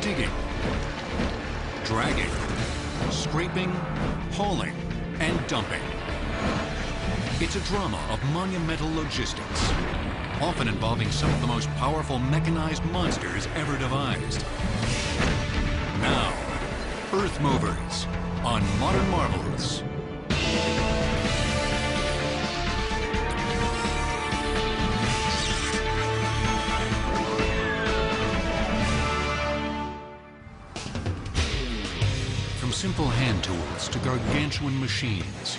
digging, dragging, scraping, hauling, and dumping. It's a drama of monumental logistics, often involving some of the most powerful mechanized monsters ever devised. Now, Earth Movers on Modern Marvels. From simple hand tools to gargantuan machines,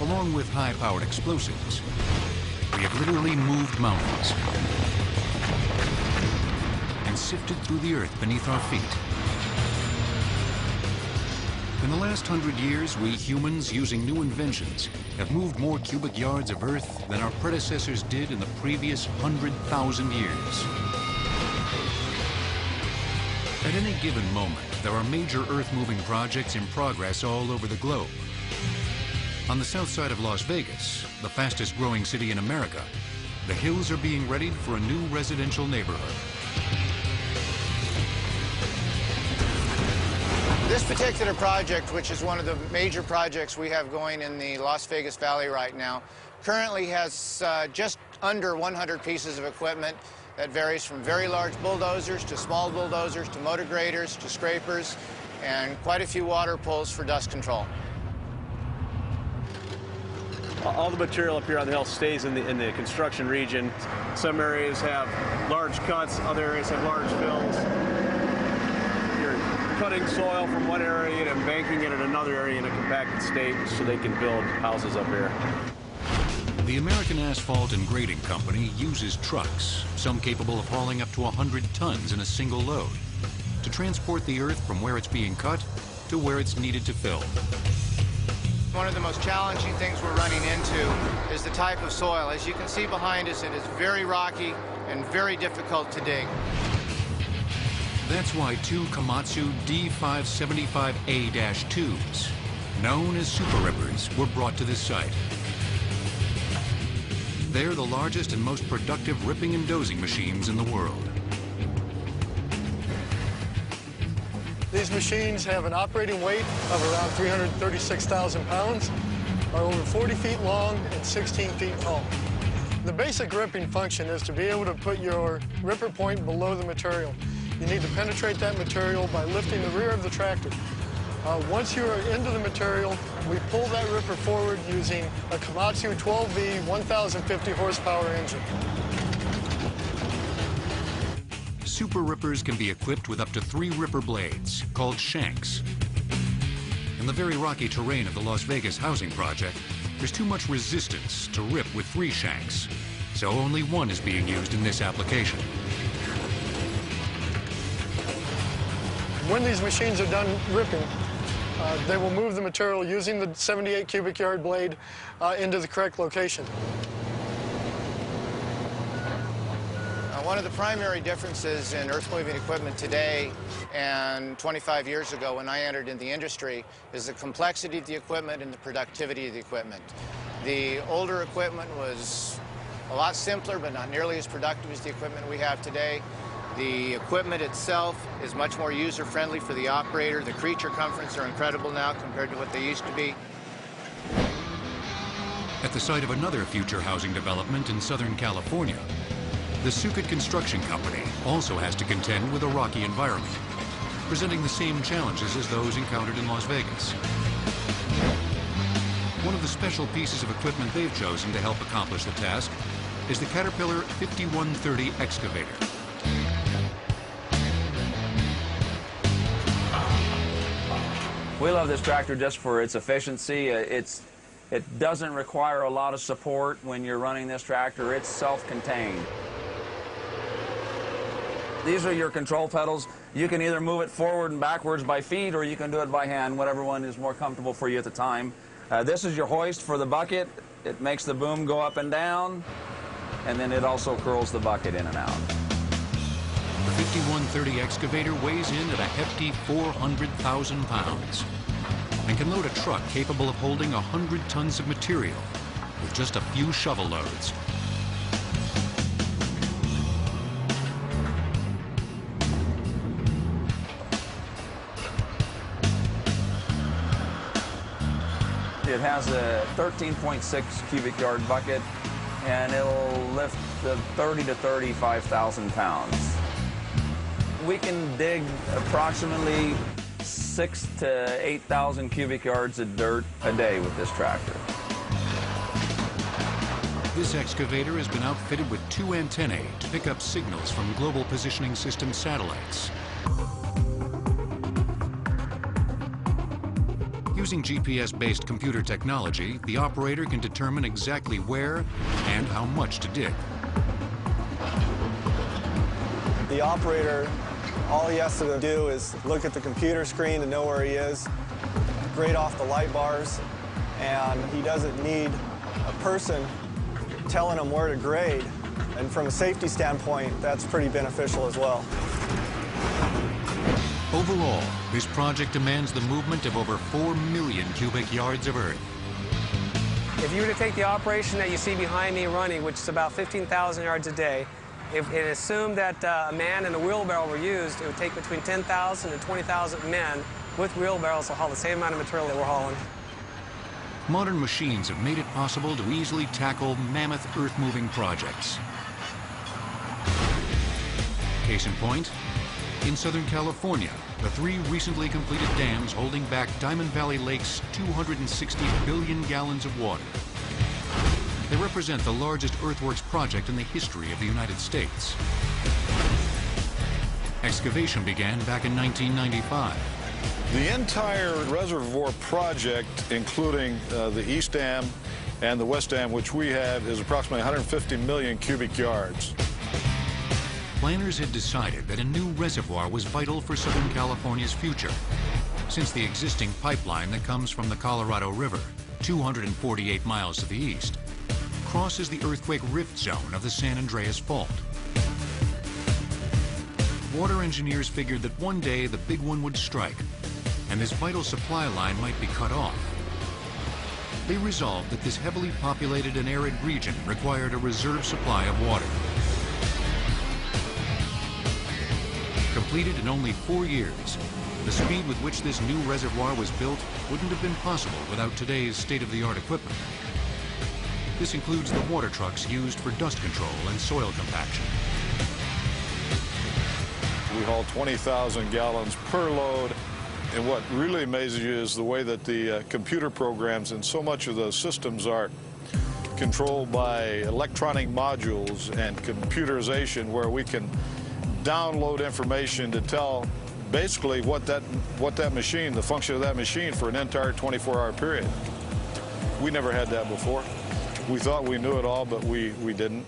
along with high-powered explosives, we have literally moved mountains and sifted through the earth beneath our feet. In the last 100 years, we humans, using new inventions, have moved more cubic yards of earth than our predecessors did in the previous 100,000 years. At any given moment, there are major earth-moving projects in progress all over the globe. On the south side of Las Vegas, the fastest-growing city in America, the hills are being readied for a new residential neighborhood. This particular project, which is one of the major projects we have going in the Las Vegas Valley right now, currently has just under 100 pieces of equipment that varies from very large bulldozers to small bulldozers to motor graders to scrapers and quite a few water pulls for dust control. All the material up here on the hill stays in the construction region. Some areas have large cuts, other areas have large fills. You're cutting soil from one area and banking it in another area in a compacted state so they can build houses up here. The American Asphalt and Grading Company uses trucks, some capable of hauling up to 100 tons in a single load, to transport the earth from where it's being cut to where it's needed to fill. One of the most challenging things we're running into is the type of soil. As you can see behind us, it is very rocky and very difficult to dig. That's why two Komatsu D575A-2s, known as Super Rippers, were brought to this site. They're the largest and most productive ripping and dozing machines in the world. These machines have an operating weight of around 336,000 pounds, are over 40 feet long and 16 feet tall. The basic ripping function is to be able to put your ripper point below the material. You need to penetrate that material by lifting the rear of the tractor. Once you are into the material, we pull that ripper forward using a Komatsu 12V 1050 horsepower engine. Super Rippers can be equipped with up to 3 ripper blades, called shanks. In the very rocky terrain of the Las Vegas housing project, there's too much resistance to rip with 3 shanks, so only one is being used in this application. When these machines are done ripping, they will move the material using the 78 cubic yard blade into the correct location. One of the primary differences in earth-moving equipment today and 25 years ago when I entered in the industry is the complexity of the equipment and the productivity of the equipment. The older equipment was a lot simpler but not nearly as productive as the equipment we have today. The equipment itself is much more user-friendly for the operator. The creature comforts are incredible now compared to what they used to be. At the site of another future housing development in Southern California, the Sukkot Construction Company also has to contend with a rocky environment, presenting the same challenges as those encountered in Las Vegas. One of the special pieces of equipment they've chosen to help accomplish the task is the Caterpillar 5130 excavator. We love this tractor just for its efficiency. It doesn't require a lot of support when you're running this tractor. It's self-contained. These are your control pedals. You can either move it forward and backwards by feet, or you can do it by hand, whatever one is more comfortable for you at the time. This is your hoist for the bucket. It makes the boom go up and down, and then it also curls the bucket in and out. The 5130 excavator weighs in at a hefty 400,000 pounds and can load a truck capable of holding 100 tons of material with just a few shovel loads. It has a 13.6 cubic yard bucket, and it'll lift 30 to 35,000 pounds. We can dig approximately 6,000 to 8,000 cubic yards of dirt a day with this tractor. This excavator has been outfitted with 2 antennae to pick up signals from Global Positioning System satellites. Using GPS-based computer technology, the operator can determine exactly where and how much to dig. The operator, all he has to do is look at the computer screen to know where he is, grade off the light bars, and he doesn't need a person telling him where to grade. And from a safety standpoint, that's pretty beneficial as well. Overall, this project demands the movement of over 4 million cubic yards of earth. If you were to take the operation that you see behind me running, which is about 15,000 yards a day, if it assumed that a man and a wheelbarrow were used, it would take between 10,000 and 20,000 men with wheelbarrows to haul the same amount of material that we're hauling. Modern machines have made it possible to easily tackle mammoth earth-moving projects. Case in point, in Southern California, the 3 recently completed dams holding back Diamond Valley Lake's 260 billion gallons of water. They represent the largest earthworks project in the history of the United States. Excavation began back in 1995. The entire reservoir project, including the East Dam and the West Dam, which we have, is approximately 150 million cubic yards. Planners had decided that a new reservoir was vital for Southern California's future, since the existing pipeline that comes from the Colorado River, 248 miles to the east, crosses the earthquake rift zone of the San Andreas Fault. Water engineers figured that one day the big one would strike, and this vital supply line might be cut off. They resolved that this heavily populated and arid region required a reserve supply of water. Completed in only 4 years, the speed with which this new reservoir was built wouldn't have been possible without today's state-of-the-art equipment. This includes the water trucks used for dust control and soil compaction. We haul 20,000 gallons per load. And what really amazes you is the way that the computer programs and so much of those systems are controlled by electronic modules and computerization, where we can download information to tell basically what that machine, the function of that machine for an entire 24-hour period. We never had that before. We thought we knew it all, but we didn't.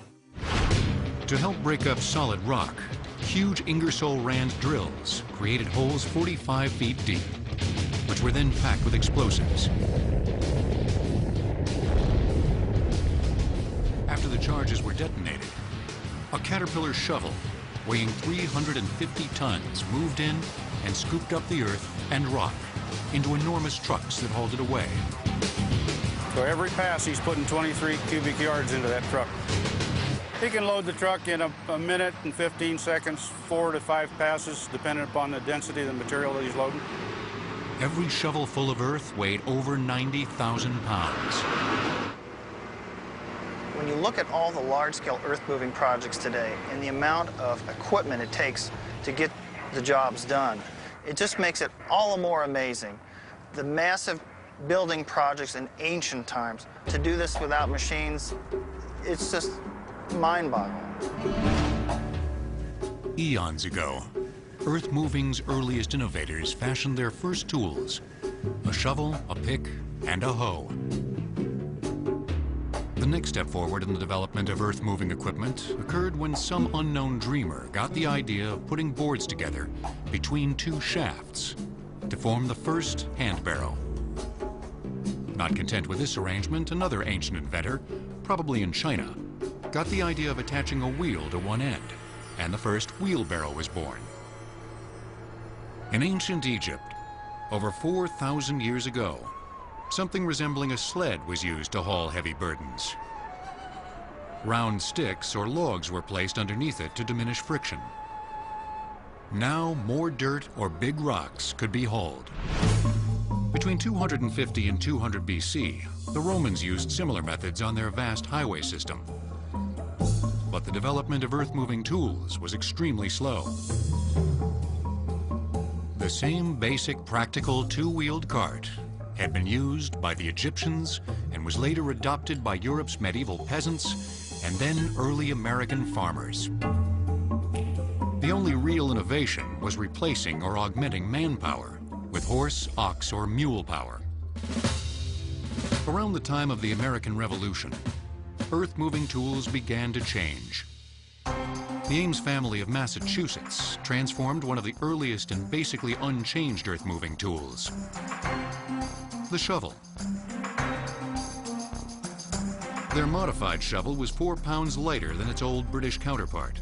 To help break up solid rock, huge Ingersoll Rand drills created holes 45 feet deep, which were then packed with explosives. After the charges were detonated, a Caterpillar shovel weighing 350 tons moved in and scooped up the earth and rock into enormous trucks that hauled it away. So every pass, he's putting 23 cubic yards into that truck. He can load the truck in a minute and 15 seconds, 4 to 5 passes, depending upon the density of the material that he's loading. Every shovel full of earth weighed over 90,000 pounds. When you look at all the large-scale earth-moving projects today and the amount of equipment it takes to get the jobs done, it just makes it all the more amazing. The massive building projects in ancient times, to do this without machines, it's just mind-boggling. Eons ago, earth-moving's earliest innovators fashioned their first tools: a shovel, a pick, and a hoe. The next step forward in the development of earth-moving equipment occurred when some unknown dreamer got the idea of putting boards together between 2 shafts to form the first hand barrow. Not content with this arrangement, another ancient inventor, probably in China, got the idea of attaching a wheel to one end, and the first wheelbarrow was born. In ancient Egypt, over 4,000 years ago, something resembling a sled was used to haul heavy burdens. Round sticks or logs were placed underneath it to diminish friction. Now more dirt or big rocks could be hauled. Between 250 and 200 BC, the Romans used similar methods on their vast highway system. But the development of earth-moving tools was extremely slow. The same basic practical two-wheeled cart had been used by the Egyptians and was later adopted by Europe's medieval peasants and then early American farmers. The only real innovation was replacing or augmenting manpower with horse, ox, or mule power. Around the time of the American Revolution, earth-moving tools began to change. The Ames family of Massachusetts transformed one of the earliest and basically unchanged earth-moving tools, the shovel. Their modified shovel was 4 pounds lighter than its old British counterpart.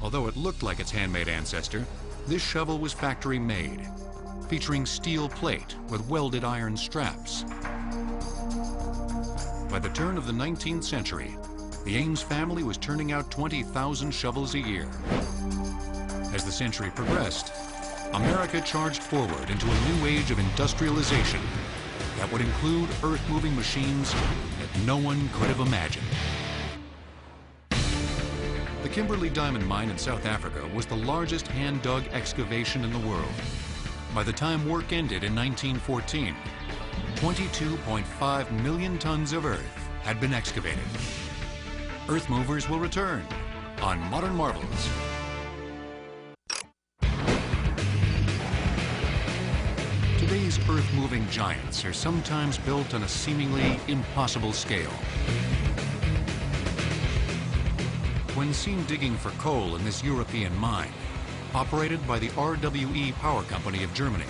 Although it looked like its handmade ancestor, this shovel was factory-made, featuring steel plate with welded iron straps. By the turn of the 19th century, the Ames family was turning out 20,000 shovels a year. As the century progressed, America charged forward into a new age of industrialization that would include earth-moving machines that no one could have imagined. The Kimberley Diamond Mine in South Africa was the largest hand-dug excavation in the world. By the time work ended in 1914, 22.5 million tons of earth had been excavated. Earth Movers will return on Modern Marvels. Today's earth-moving giants are sometimes built on a seemingly impossible scale. When seen digging for coal in this European mine, operated by the RWE Power Company of Germany,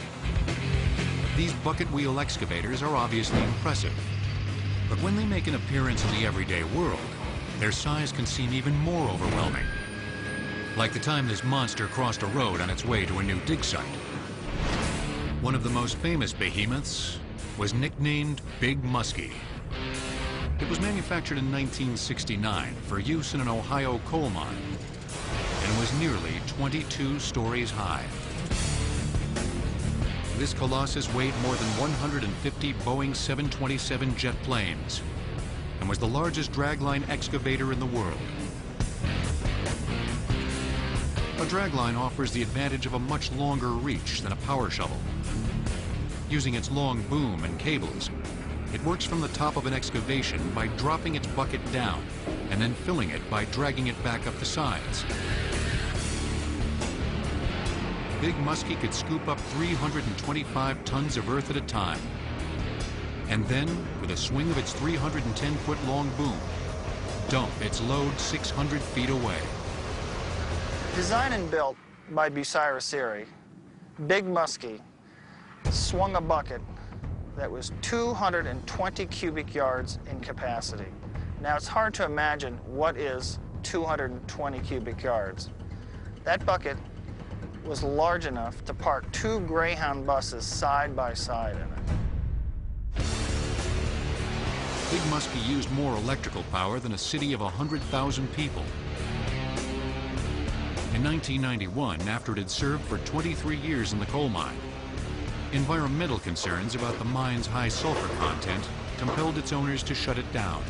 these bucket wheel excavators are obviously impressive. But when they make an appearance in the everyday world, their size can seem even more overwhelming. Like the time this monster crossed a road on its way to a new dig site. One of the most famous behemoths was nicknamed Big Muskie. It was manufactured in 1969 for use in an Ohio coal mine and was nearly 22 stories high. This colossus weighed more than 150 Boeing 727 jet planes and was the largest dragline excavator in the world. A dragline offers the advantage of a much longer reach than a power shovel. Using its long boom and cables, it works from the top of an excavation by dropping its bucket down and then filling it by dragging it back up the sides. Big Muskie could scoop up 325 tons of earth at a time. And then, with a swing of its 310-foot-long boom, dump its load 600 feet away. Designed and built by Bucyrus Erie, Big Muskie swung a bucket that was 220 cubic yards in capacity. Now, it's hard to imagine what is 220 cubic yards. That bucket was large enough to park 2 Greyhound buses side by side in it. Big Muskie used more electrical power than a city of 100,000 people. In 1991, after it had served for 23 years in the coal mine, environmental concerns about the mine's high sulfur content compelled its owners to shut it down.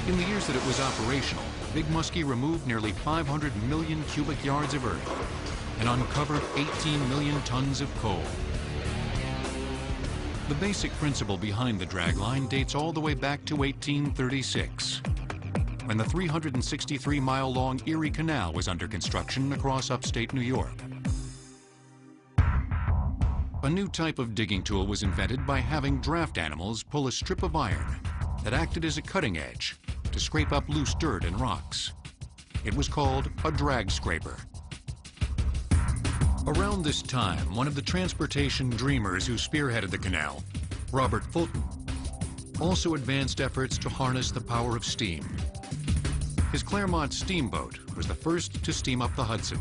In the years that it was operational, Big Muskie removed nearly 500 million cubic yards of earth and uncovered 18 million tons of coal. The basic principle behind the dragline dates all the way back to 1836, when the 363-mile-long Erie Canal was under construction across upstate New York. A new type of digging tool was invented by having draft animals pull a strip of iron that acted as a cutting edge to scrape up loose dirt and rocks. It was called a drag scraper. Around this time, one of the transportation dreamers who spearheaded the canal, Robert Fulton, also advanced efforts to harness the power of steam. His Claremont steamboat was the first to steam up the Hudson.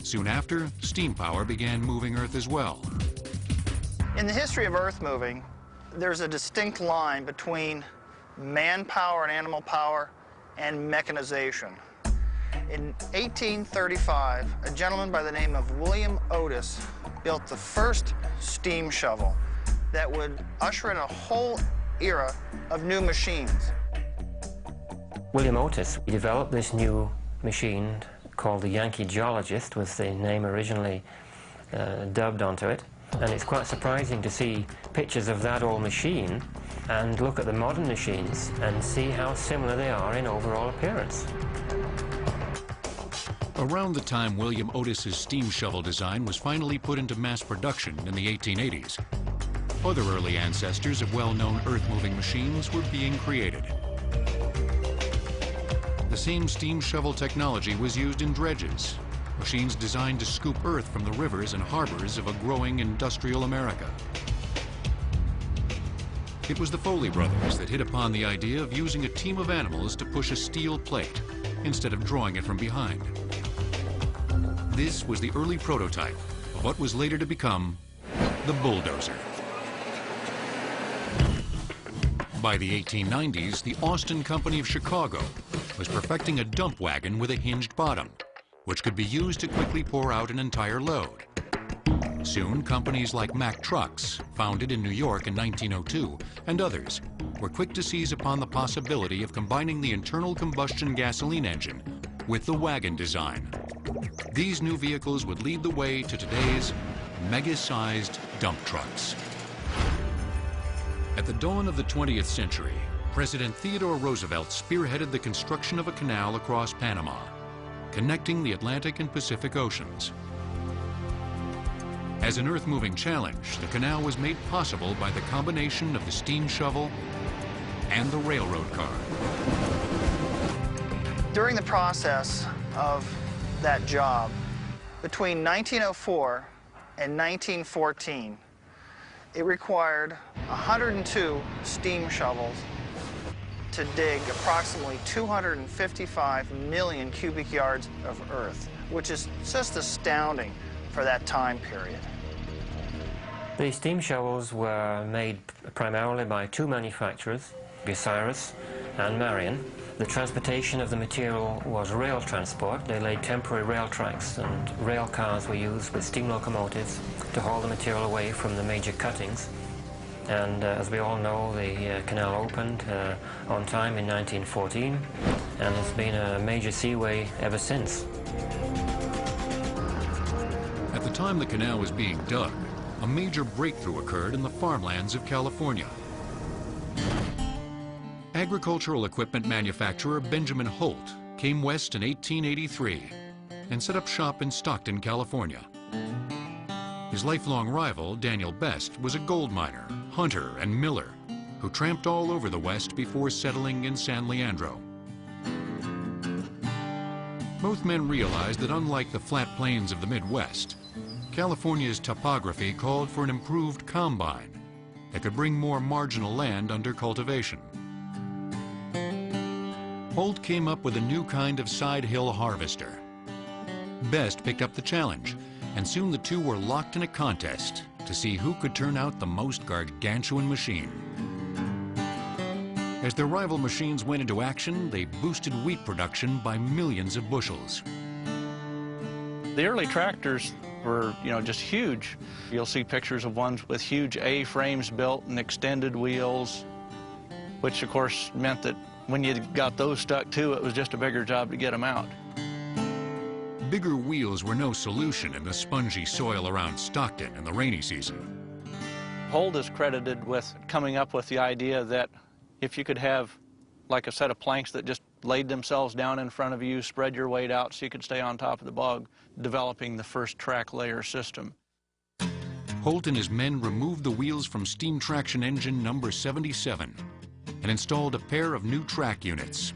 Soon after, steam power began moving earth as well. In the history of earth moving, there's a distinct line between manpower and animal power and mechanization. In 1835, a gentleman by the name of William Otis built the first steam shovel that would usher in a whole era of new machines. William Otis developed this new machine called the Yankee Geologist, was the name originally dubbed onto it. And it's quite surprising to see pictures of that old machine and look at the modern machines and see how similar they are in overall appearance. Around the time William Otis's steam shovel design was finally put into mass production in the 1880s, other early ancestors of well-known earth-moving machines were being created. The same steam shovel technology was used in dredges, machines designed to scoop earth from the rivers and harbors of a growing industrial America. It was the Foley brothers that hit upon the idea of using a team of animals to push a steel plate instead of drawing it from behind. This was the early prototype of what was later to become the bulldozer. By the 1890s, the Austin Company of Chicago was perfecting a dump wagon with a hinged bottom, which could be used to quickly pour out an entire load. Soon, companies like Mack Trucks, founded in New York in 1902, and others, were quick to seize upon the possibility of combining the internal combustion gasoline engine with the wagon design. These new vehicles would lead the way to today's mega-sized dump trucks. At the dawn of the 20th century, President Theodore Roosevelt spearheaded the construction of a canal across Panama, connecting the Atlantic and Pacific Oceans. As an earth-moving challenge, the canal was made possible by the combination of the steam shovel and the railroad car. During the process of that job, between 1904 and 1914, it required 102 steam shovels to dig approximately 255 million cubic yards of earth, which is just astounding for that time period. The steam shovels were made primarily by two manufacturers, Bucyrus and Marion. The transportation of the material was rail transport. They laid temporary rail tracks, and rail cars were used with steam locomotives to haul the material away from the major cuttings. And as we all know, the canal opened on time in 1914 and has been a major seaway ever since. At the time the canal was being dug, a major breakthrough occurred in the farmlands of California. Agricultural equipment manufacturer Benjamin Holt came west in 1883 and set up shop in Stockton, California. His lifelong rival, Daniel Best, was a gold miner, hunter, and miller who tramped all over the West before settling in San Leandro. Both men realized that unlike the flat plains of the Midwest, California's topography called for an improved combine that could bring more marginal land under cultivation. Holt came up with a new kind of side hill harvester. Best picked up the challenge, and soon the two were locked in a contest to see who could turn out the most gargantuan machine. As their rival machines went into action, they boosted wheat production by millions of bushels. The early tractors were, just huge. You'll see pictures of ones with huge A-frames built and extended wheels, which of course meant that when you got those stuck too, it was just a bigger job to get them out. Bigger wheels were no solution in the spongy soil around Stockton in the rainy season. Holt is credited with coming up with the idea that if you could have like a set of planks that just laid themselves down in front of you, spread your weight out so you could stay on top of the bog, developing the first track layer system. Holt and his men removed the wheels from steam traction engine number 77 and installed a pair of new track units.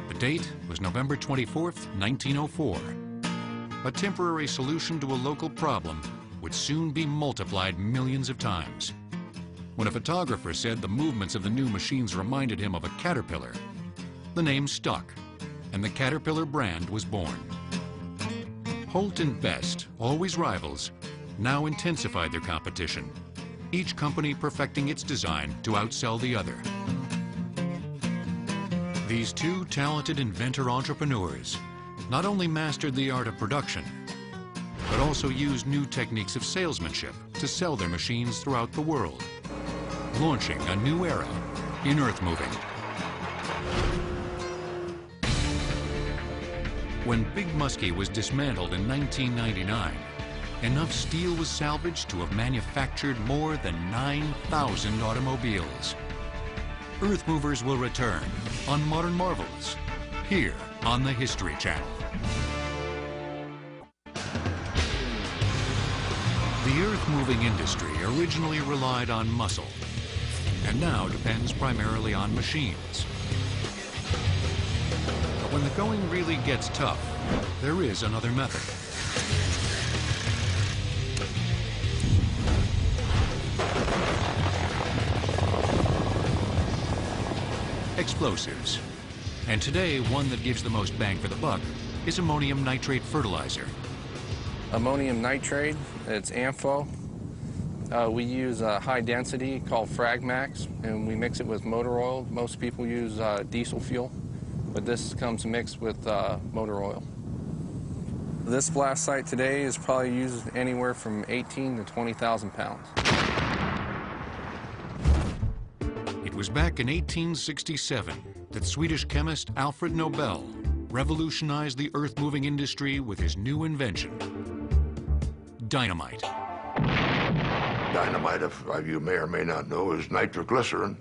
The date was November 24th, 1904. A temporary solution to a local problem would soon be multiplied millions of times. When a photographer said the movements of the new machines reminded him of a caterpillar, the name stuck, and the Caterpillar brand was born. Holt and Best, always rivals, now intensified their competition, each company perfecting its design to outsell the other. These two talented inventor entrepreneurs not only mastered the art of production, but also used new techniques of salesmanship to sell their machines throughout the world, launching a new era in earth-moving. When Big Muskie was dismantled in 1999, enough steel was salvaged to have manufactured more than 9,000 automobiles. Earth Movers will return on Modern Marvels, here on the History Channel. The earth-moving industry originally relied on muscle, and now depends primarily on machines. But when the going really gets tough, there is another method. Explosives. And today, one that gives the most bang for the buck is ammonium nitrate fertilizer. Ammonium nitrate, it's AMFO. We use a high density called Fragmax, and we mix it with motor oil. Most people use diesel fuel, but this comes mixed with motor oil. This blast site today is probably used anywhere from 18 to 20,000 pounds. It was back in 1867 that Swedish chemist Alfred Nobel revolutionized the earth-moving industry with his new invention, dynamite. Dynamite, if you may or may not know, is nitroglycerin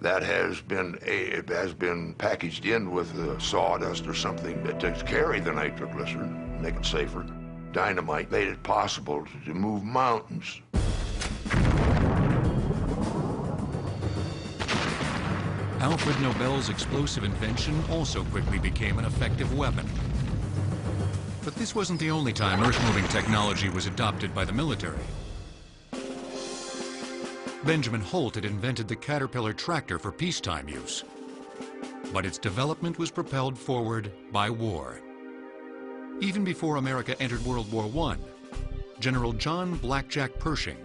that has been packaged in with sawdust or something to carry the nitroglycerin, make it safer. Dynamite made it possible to move mountains. Alfred Nobel's explosive invention also quickly became an effective weapon. But this wasn't the only time earth-moving technology was adopted by the military. Benjamin Holt had invented the Caterpillar tractor for peacetime use, but its development was propelled forward by war. Even before America entered World War I, General John Blackjack Pershing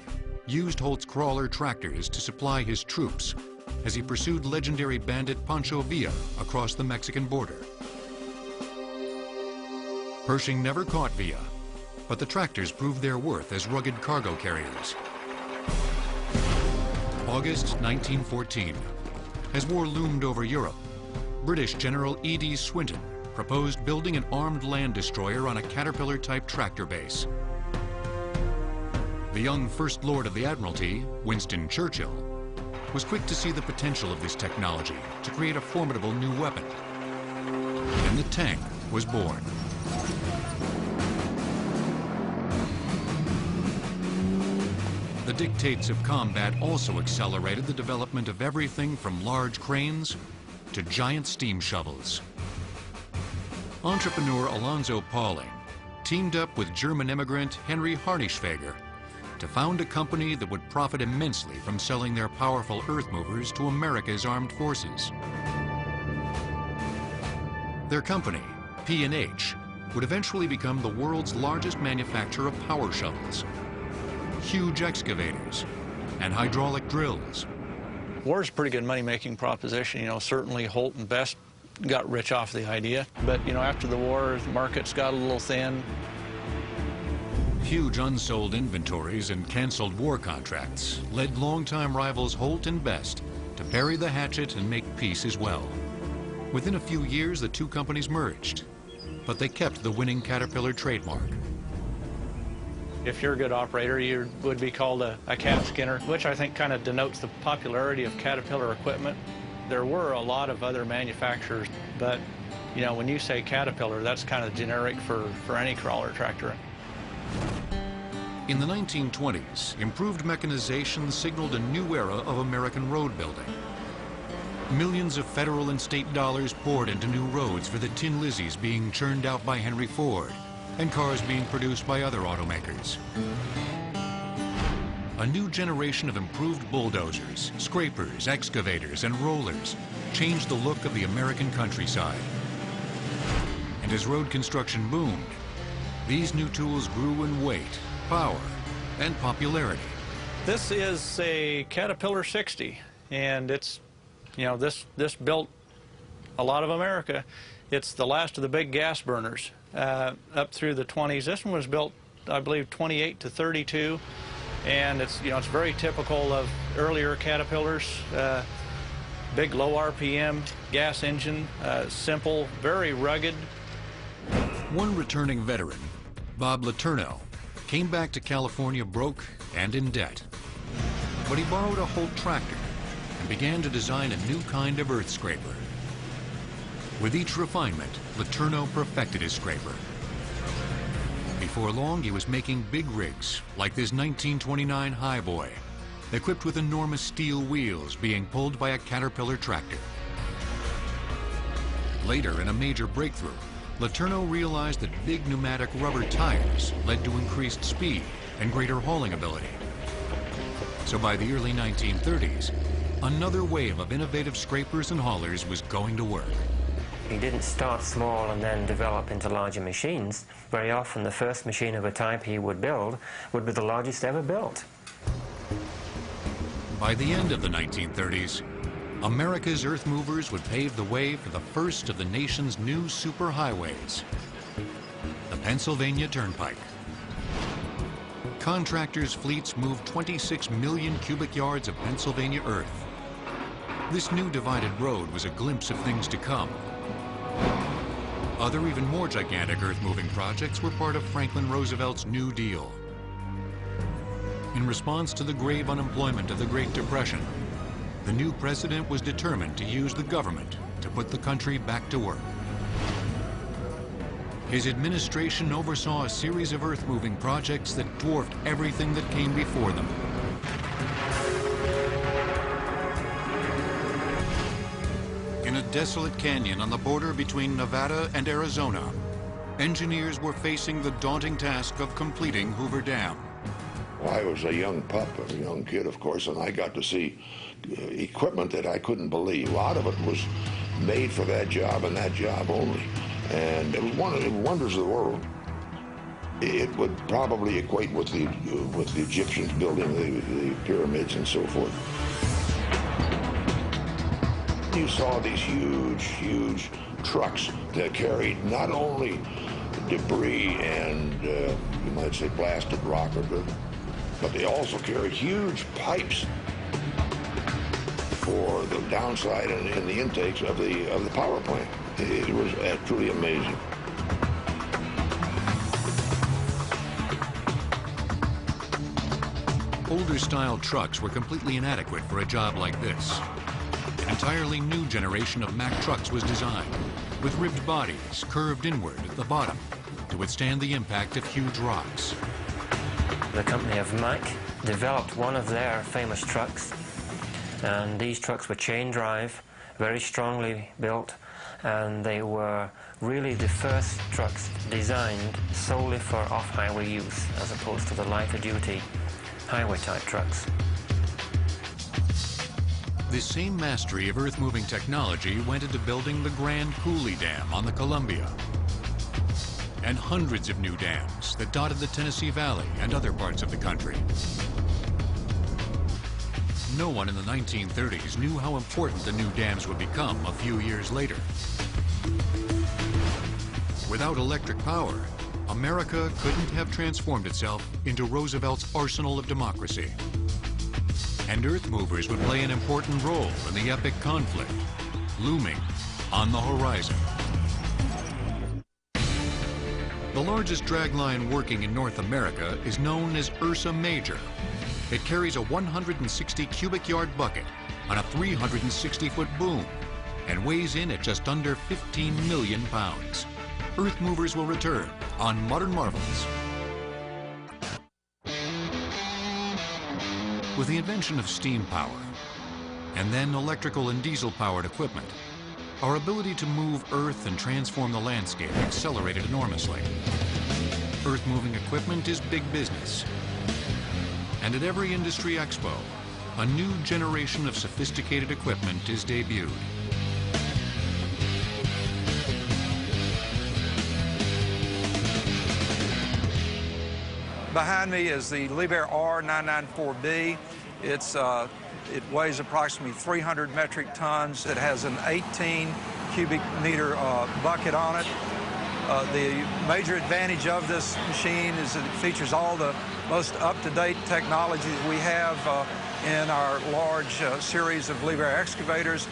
used Holt's crawler tractors to supply his troops as he pursued legendary bandit Pancho Villa across the Mexican border. Pershing never caught Villa, but the tractors proved their worth as rugged cargo carriers. August 1914. As war loomed over Europe, British General E.D. Swinton proposed building an armed land destroyer on a Caterpillar-type tractor base. The young First Lord of the Admiralty, Winston Churchill, was quick to see the potential of this technology to create a formidable new weapon. And the tank was born. The dictates of combat also accelerated the development of everything from large cranes to giant steam shovels. Entrepreneur Alonzo Pauling teamed up with German immigrant Henry Harnischfeger to found a company that would profit immensely from selling their powerful earth movers to America's armed forces. Their company, P&H, would eventually become the world's largest manufacturer of power shovels, huge excavators, and hydraulic drills. War's a pretty good money-making proposition. You know, certainly Holt and Best got rich off the idea. But, you know, after the war, the markets got a little thin. Huge unsold inventories and canceled war contracts led longtime rivals Holt and Best to bury the hatchet and make peace as well. Within a few years, the two companies merged, but they kept the winning Caterpillar trademark. If you're a good operator, you would be called a cat skinner, which I think kind of denotes the popularity of Caterpillar equipment. There were a lot of other manufacturers, but, you know, when you say Caterpillar, that's kind of generic for any crawler tractor. In the 1920s, improved mechanization signaled a new era of American road building. Millions of federal and state dollars poured into new roads for the Tin Lizzies being churned out by Henry Ford and cars being produced by other automakers. A new generation of improved bulldozers, scrapers, excavators, and rollers changed the look of the American countryside. And as road construction boomed, these new tools grew in weight, power, and popularity. This is a Caterpillar 60, and it's, you know, this built a lot of America, it's the last of the big gas burners up through the 20s. This one was built, I believe, 28 to 32, and it's, you know, it's very typical of earlier Caterpillars. Big low RPM gas engine, simple, very rugged. One returning veteran, Bob Letourneau, came back to California broke and in debt. But he borrowed a Holt tractor and began to design a new kind of earth scraper. With each refinement, Letourneau perfected his scraper. Before long, he was making big rigs like this 1929 Highboy, equipped with enormous steel wheels being pulled by a Caterpillar tractor. Later, in a major breakthrough, Letourneau realized that big pneumatic rubber tires led to increased speed and greater hauling ability. So by the early 1930s, another wave of innovative scrapers and haulers was going to work. He didn't start small and then develop into larger machines. Very often the first machine of a type he would build would be the largest ever built. By the end of the 1930s, America's earth movers would pave the way for the first of the nation's new superhighways, the Pennsylvania Turnpike. Contractors' fleets moved 26 million cubic yards of Pennsylvania earth. This new divided road was a glimpse of things to come. Other, even more gigantic earth-moving projects were part of Franklin Roosevelt's New Deal. In response to the grave unemployment of the Great Depression, the new president was determined to use the government to put the country back to work. His administration oversaw a series of earth-moving projects that dwarfed everything that came before them. In a desolate canyon on the border between Nevada and Arizona, engineers were facing the daunting task of completing Hoover Dam. Well, I was a young pup, a young kid, of course, and I got to see equipment that I couldn't believe. A lot of it was made for that job and that job only. And it was one of the wonders of the world. It would probably equate with the Egyptians building the pyramids and so forth. You saw these huge, huge trucks that carried not only debris and, you might say, blasted rock or dirt, but they also carried huge pipes for the downside and the intakes of the power plant. It was truly amazing. Older style trucks were completely inadequate for a job like this. An entirely new generation of Mack trucks was designed, with ribbed bodies curved inward at the bottom to withstand the impact of huge rocks. The company of Mack developed one of their famous trucks, and these trucks were chain drive, very strongly built, and they were really the first trucks designed solely for off-highway use as opposed to the lighter duty highway type trucks. This same mastery of earth-moving technology went into building the Grand Coulee Dam on the Columbia, and hundreds of new dams that dotted the Tennessee Valley and other parts of the country. No one in the 1930s knew how important the new dams would become a few years later. Without electric power, America couldn't have transformed itself into Roosevelt's arsenal of democracy. And earth movers would play an important role in the epic conflict looming on the horizon. The largest dragline working in North America is known as Ursa Major. It carries a 160 cubic yard bucket on a 360-foot boom and weighs in at just under 15 million pounds. Earth movers will return on Modern Marvels. With the invention of steam power, and then electrical and diesel-powered equipment, our ability to move Earth and transform the landscape accelerated enormously. Earth-moving equipment is big business. And at every industry expo, a new generation of sophisticated equipment is debuted. Behind me is the Liebherr R994B. It weighs approximately 300 metric tons. It has an 18 cubic meter bucket on it. The major advantage of this machine is that it features all the most up-to-date technologies we have in our large series of Liebherr excavators.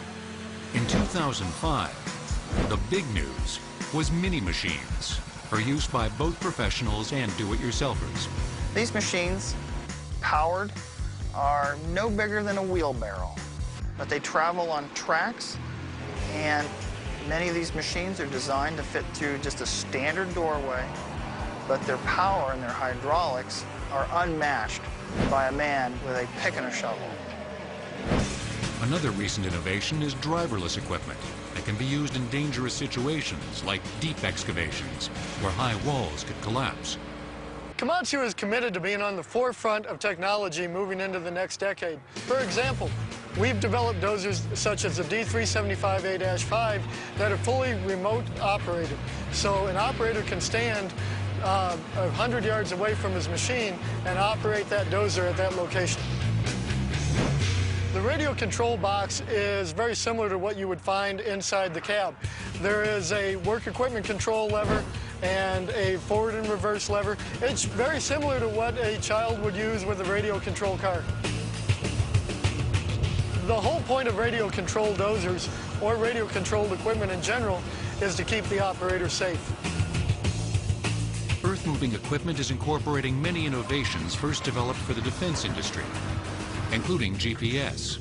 In 2005, the big news was mini machines for use by both professionals and do-it-yourselfers. These machines, powered, are no bigger than a wheelbarrow, but they travel on tracks, and many of these machines are designed to fit through just a standard doorway, but their power and their hydraulics are unmatched by a man with a pick and a shovel. Another recent innovation is driverless equipment that can be used in dangerous situations like deep excavations where high walls could collapse. Komatsu is committed to being on the forefront of technology moving into the next decade. For example, we've developed dozers such as the D375A-5 that are fully remote operated. So an operator can stand 100 yards away from his machine and operate that dozer at that location. The radio control box is very similar to what you would find inside the cab. There is a work equipment control lever and a forward and reverse lever. It's very similar to what a child would use with a radio control car. The whole point of radio controlled dozers or radio controlled equipment in general is to keep the operator safe. Earth-moving equipment is incorporating many innovations first developed for the defense industry, including GPS.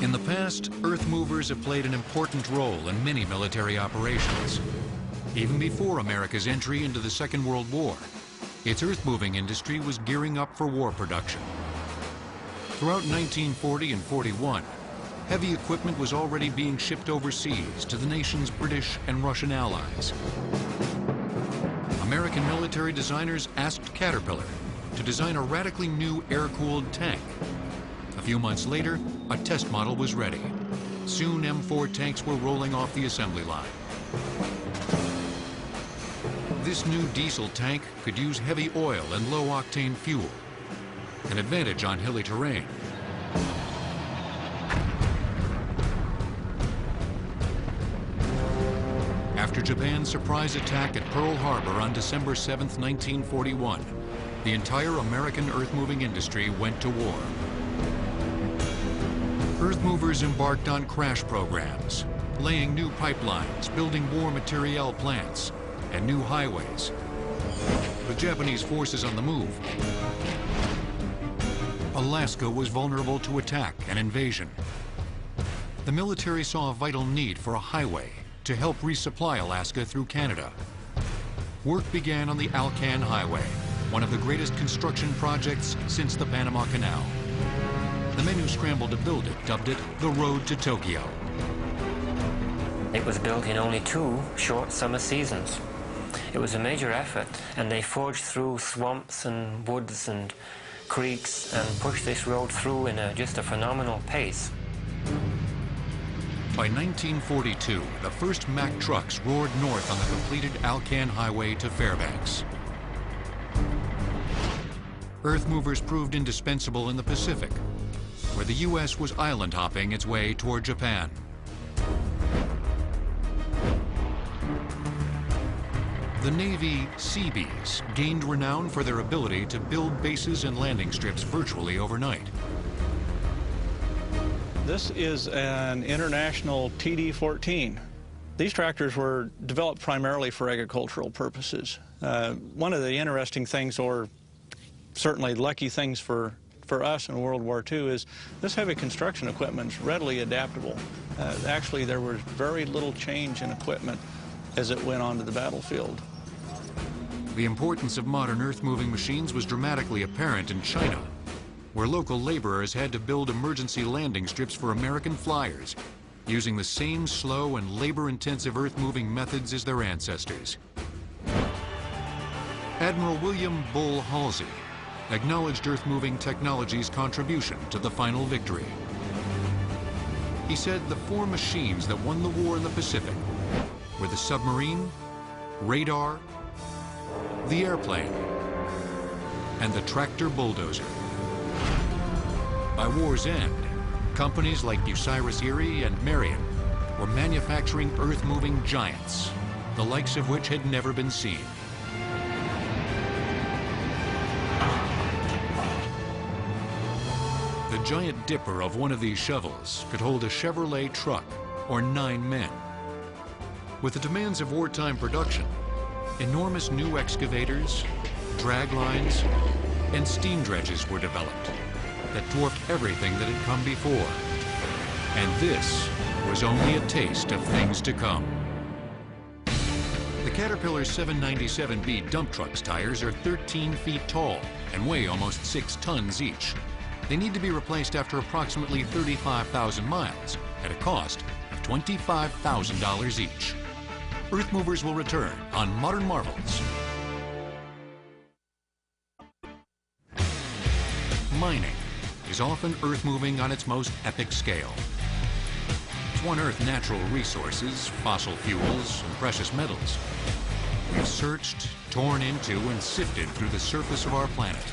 In the past, earth movers have played an important role in many military operations. Even before America's entry into the Second World War, its earth-moving industry was gearing up for war production. Throughout 1940 and 41, heavy equipment was already being shipped overseas to the nation's British and Russian allies. American military designers asked Caterpillar to design a radically new air-cooled tank. A few months later, a test model was ready. Soon M4 tanks were rolling off the assembly line. This new diesel tank could use heavy oil and low-octane fuel, an advantage on hilly terrain. After Japan's surprise attack at Pearl Harbor on December 7, 1941, the entire American earth-moving industry went to war. Earth movers embarked on crash programs, laying new pipelines, building war materiel plants, and new highways. With Japanese forces on the move, Alaska was vulnerable to attack and invasion. The military saw a vital need for a highway to help resupply Alaska through Canada. Work began on the Alcan Highway, one of the greatest construction projects since the Panama Canal. The men who scrambled to build it dubbed it the Road to Tokyo. It was built in only 2 short summer seasons. It was a major effort, and they forged through swamps and woods and creeks and pushed this road through in just a phenomenal pace. By 1942, the first Mack trucks roared north on the completed Alcan Highway to Fairbanks. Earth movers proved indispensable in the Pacific, where the U.S. was island hopping its way toward Japan. The Navy Seabees gained renown for their ability to build bases and landing strips virtually overnight. This is an International TD-14. These tractors were developed primarily for agricultural purposes. One of the interesting things, or certainly lucky things for us in World War II, is this heavy construction equipment is readily adaptable. Actually, there was very little change in equipment as it went onto the battlefield. The importance of modern earth-moving machines was dramatically apparent in China, where local laborers had to build emergency landing strips for American flyers, using the same slow and labor-intensive earth-moving methods as their ancestors. Admiral William Bull Halsey acknowledged earth-moving technology's contribution to the final victory. He said the 4 machines that won the war in the Pacific were the submarine, radar, the airplane, and the tractor bulldozer. By war's end, companies like Bucyrus Erie and Marion were manufacturing earth-moving giants, the likes of which had never been seen. The giant dipper of one of these shovels could hold a Chevrolet truck or 9 men. With the demands of wartime production, enormous new excavators, drag lines, and steam dredges were developed that dwarfed everything that had come before. And this was only a taste of things to come. The Caterpillar 797B dump truck's tires are 13 feet tall and weigh almost 6 tons each. They need to be replaced after approximately 35,000 miles at a cost of $25,000 each. Earth Movers will return on Modern Marvels. Mining is often earth-moving on its most epic scale. To unearth natural resources, fossil fuels, and precious metals, we've searched, torn into, and sifted through the surface of our planet.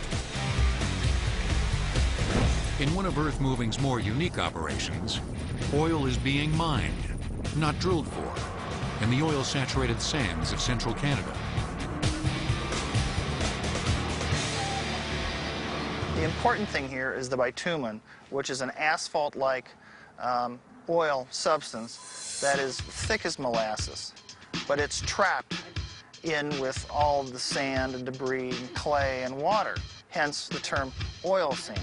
In one of earth-moving's more unique operations, oil is being mined, not drilled for, in the oil-saturated sands of central Canada. The important thing here is the bitumen, which is an asphalt-like oil substance that is thick as molasses, but it's trapped in with all the sand and debris and clay and water, hence the term oil sand.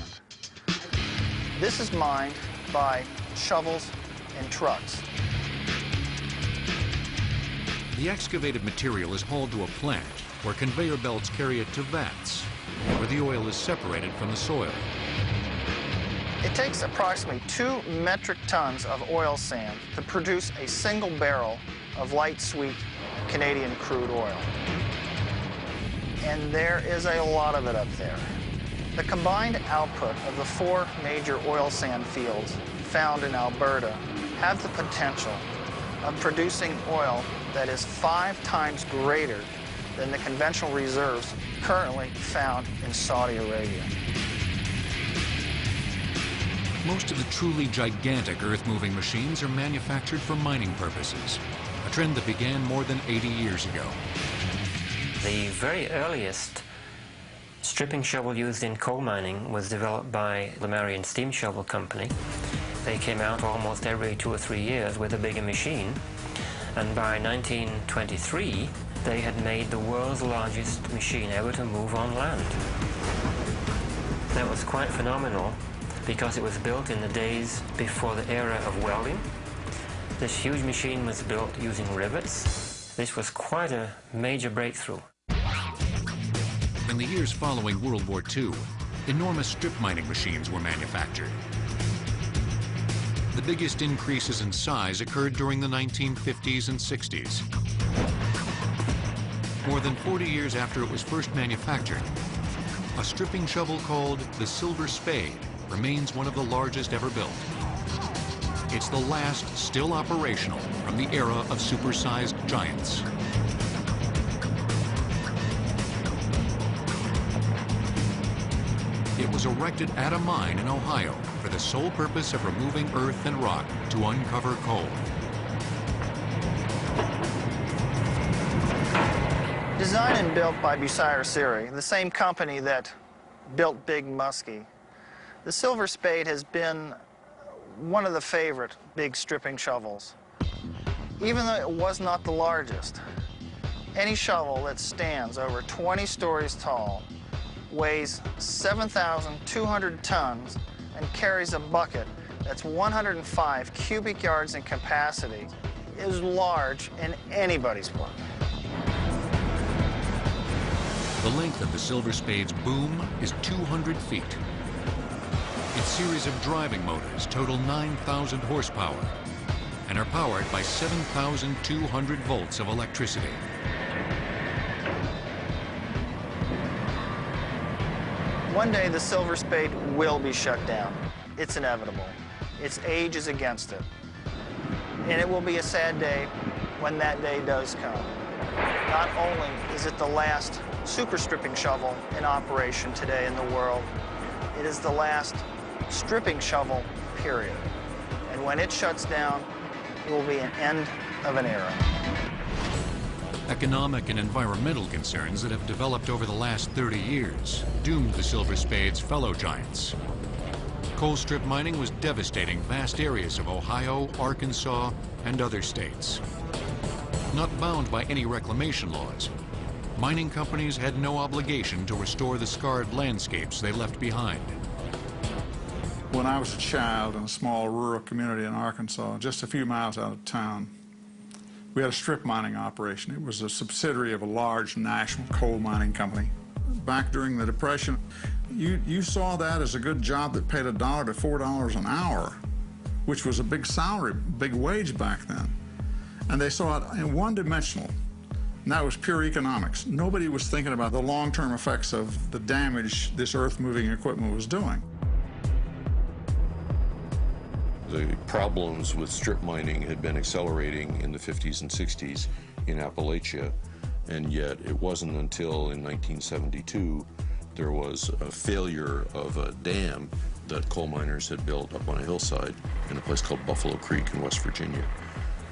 This is mined by shovels and trucks. The excavated material is hauled to a plant where conveyor belts carry it to vats, where the oil is separated from the soil. It takes approximately 2 metric tons of oil sand to produce a single barrel of light sweet Canadian crude oil. And there is a lot of it up there. The combined output of the 4 major oil sand fields found in Alberta have the potential of producing oil that is 5 times greater than the conventional reserves currently found in Saudi Arabia. Most of the truly gigantic earth-moving machines are manufactured for mining purposes, a trend that began more than 80 years ago. The very earliest stripping shovel used in coal mining was developed by the Marion Steam Shovel Company. They came out almost every 2 or 3 years with a bigger machine, and by 1923 they had made the world's largest machine ever to move on land. That was quite phenomenal because it was built in the days before the era of welding. This huge machine was built using rivets. This was quite a major breakthrough. In the years following World War II, enormous strip mining machines were manufactured. The biggest increases in size occurred during the 1950s and 60s. More than 40 years after it was first manufactured, a stripping shovel called the Silver Spade remains one of the largest ever built. It's the last still operational from the era of supersized giants. It was erected at a mine in Ohio for the sole purpose of removing earth and rock to uncover coal. Designed and built by Bucyrus-Erie, the same company that built Big Muskie, the Silver Spade has been one of the favorite big stripping shovels. Even though it was not the largest, any shovel that stands over 20 stories tall, weighs 7,200 tons, and carries a bucket that's 105 cubic yards in capacity is large in anybody's book. The length of the Silver Spade's boom is 200 feet. Its series of driving motors total 9,000 horsepower and are powered by 7,200 volts of electricity. One day the Silver Spade will be shut down. It's inevitable. Its age is against it. And it will be a sad day when that day does come. Not only is it the last super stripping shovel in operation today in the world, it is the last stripping shovel, period. And when it shuts down, It will be an end of an era. Economic and environmental concerns that have developed over the last 30 years doomed the Silver Spade's fellow giants. Coal strip mining was devastating vast areas of Ohio, Arkansas, and other states. Not bound by any reclamation laws, mining companies had no obligation to restore the scarred landscapes they left behind. When I was a child in a small rural community in Arkansas, just a few miles out of town, we had a strip mining operation. It was a subsidiary of a large national coal mining company. Back during the Depression, you saw that as a good job that paid $1 to $4 an hour, which was a big salary, big wage back then. And they saw it in one-dimensional, and that was pure economics. Nobody was thinking about the long-term effects of the damage this earth-moving equipment was doing. The problems with strip mining had been accelerating in the 50s and 60s in Appalachia, and yet it wasn't until in 1972 there was a failure of a dam that coal miners had built up on a hillside in a place called Buffalo Creek in West Virginia.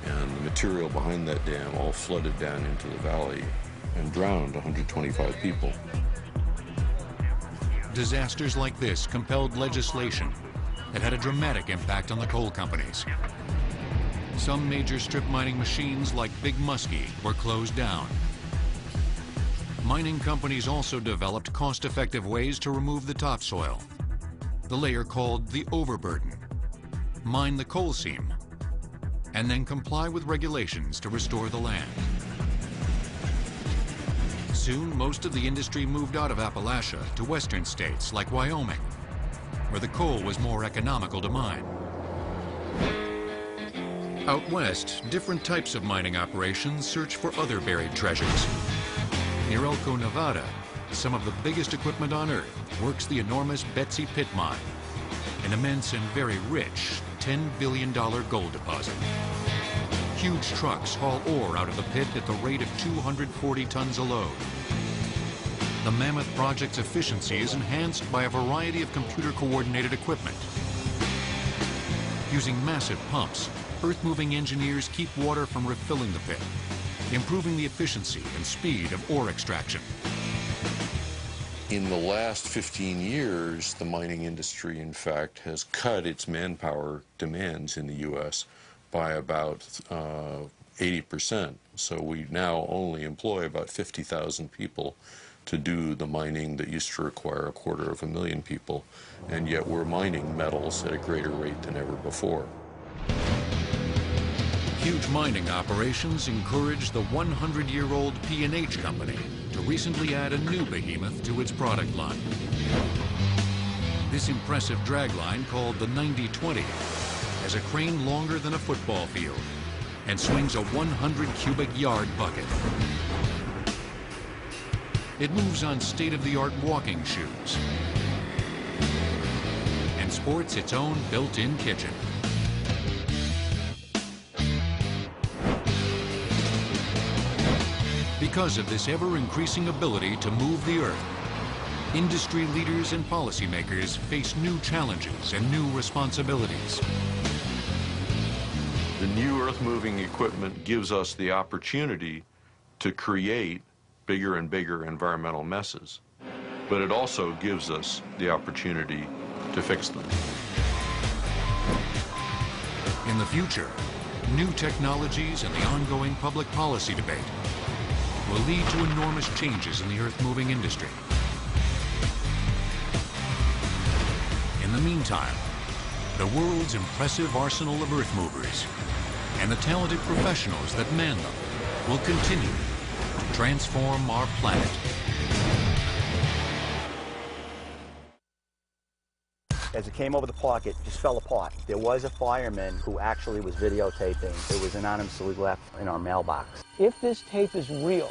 And the material behind that dam all flooded down into the valley and drowned 125 people. Disasters like this compelled legislation that had a dramatic impact on the coal companies. Some major strip mining machines like Big Muskie were closed down. Mining companies also developed cost-effective ways to remove the topsoil, the layer called the overburden, mine the coal seam, and then comply with regulations to restore the land. Soon, most of the industry moved out of Appalachia to western states like Wyoming, where the coal was more economical to mine. Out west, different types of mining operations search for other buried treasures. Near Elko, Nevada, some of the biggest equipment on Earth works the enormous Betsy Pit Mine, an immense and very rich $10 billion gold deposit. Huge trucks haul ore out of the pit at the rate of 240 tons a load. The Mammoth Project's efficiency is enhanced by a variety of computer-coordinated equipment. Using massive pumps, earth-moving engineers keep water from refilling the pit, improving the efficiency and speed of ore extraction. In the last 15 years, the mining industry, in fact, has cut its manpower demands in the U.S. by about 80%. So we now only employ about 50,000 people to do the mining that used to require 250,000 people, and yet we're mining metals at a greater rate than ever before. Huge mining operations encouraged the 100-year-old P&H company to recently add a new behemoth to its product line. This impressive dragline, called the 9020, has a crane longer than a football field and swings a 100 cubic yard bucket. It moves on state-of-the-art walking shoes and sports its own built-in kitchen. Because of this ever-increasing ability to move the earth, industry leaders and policymakers face new challenges and new responsibilities. The new earth-moving equipment gives us the opportunity to create bigger and bigger environmental messes, but it also gives us the opportunity to fix them. In the future, new technologies and the ongoing public policy debate will lead to enormous changes in the earth-moving industry. In the meantime, the world's impressive arsenal of earth movers and the talented professionals that man them will continue to transform our planet. As it came over the park, it just fell apart. There was a fireman who actually was videotaping. It was anonymously left in our mailbox. If this tape is real,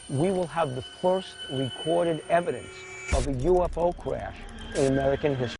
we will have the first recorded evidence of a UFO crash in American history.